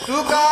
तुका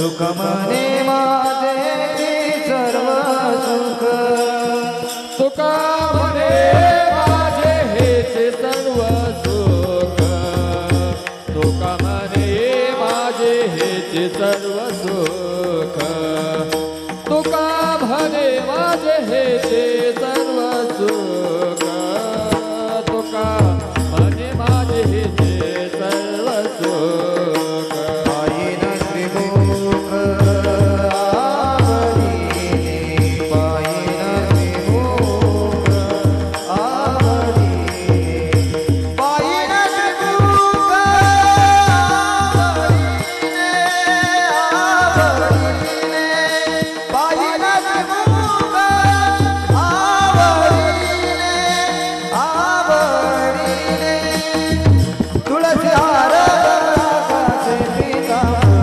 तुका म्हणे माझे सर्व सुख तुका म्हणे माझे हेच सर्व सुख तुका म्हणे माझे हेच सर्व सुख तुका म्हणे माझे हेच सर्व सुख तुका म्हणे माझे हेच सर्व सुख पायीन त्रिमुख आवडीने पायीन त्रिमुख आवडीने पायीन त्रिमुख आवडीने आवडीने पायीन त्रिमुख आवडीने आवडीने तुळसी हार गळाचे पीतांबर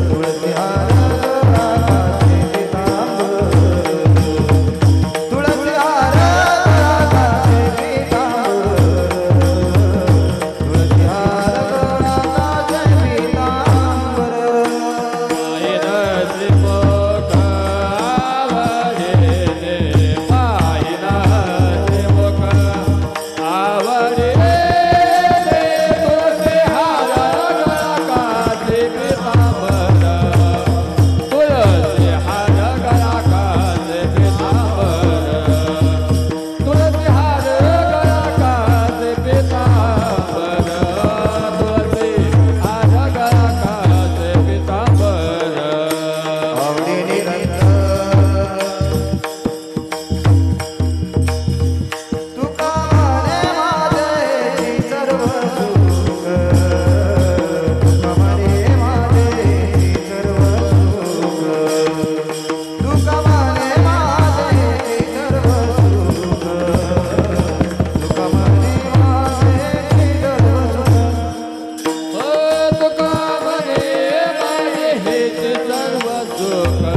तुळसी हार गळाचे पीतांबर तुळसी हार गळाचे पीतांबर तुळसी हार गळाचे पीतांबर पायीन त्रिमुख आवडीने पायीन त्रिमुख आवडीने तुळसी हार गळाचे पीतांबर तुळसी हार गळाचे पीतांबर तुळसी हार गळाचे पीतांबर तुळसी हार गळाचे पीतांबर आवडीने रंग तुका म्हणे माझे सर्व सुख तुका म्हणे माझे सर्व सुख तुका म्हणे माझे सर्व सुख तुका म्हणे माझे सर्व सुख तुका म्हणे माझे हेच सर्व सुख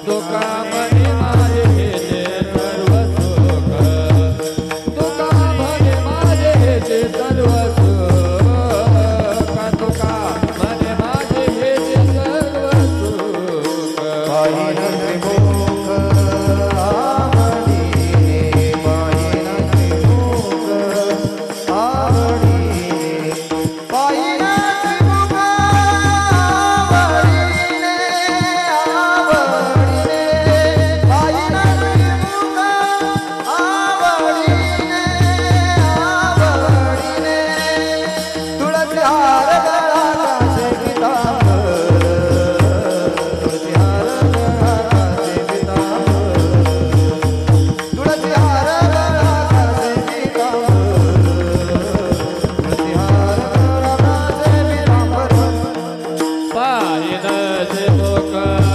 तुका म्हणे माझे हेच सर्व सुख तुका म्हणे माझे हेच सर्व सुख तुका म्हणे माझे हेच सर्व सुख पायीन त्रिमुख आवडीने पायीन त्रिमुख आवडीने पायीन त्रिमुख आवडीने आवडीने पायीन त्रिमुख आवडीने आवडीने तुळसी हार गळाचे पीतांबर तुळसी हार गळाचे पीतांबर तुळसी हार गळाचे पीतांबर तुळसी हार गळाचे पीतांबर पायीन त्रिमुख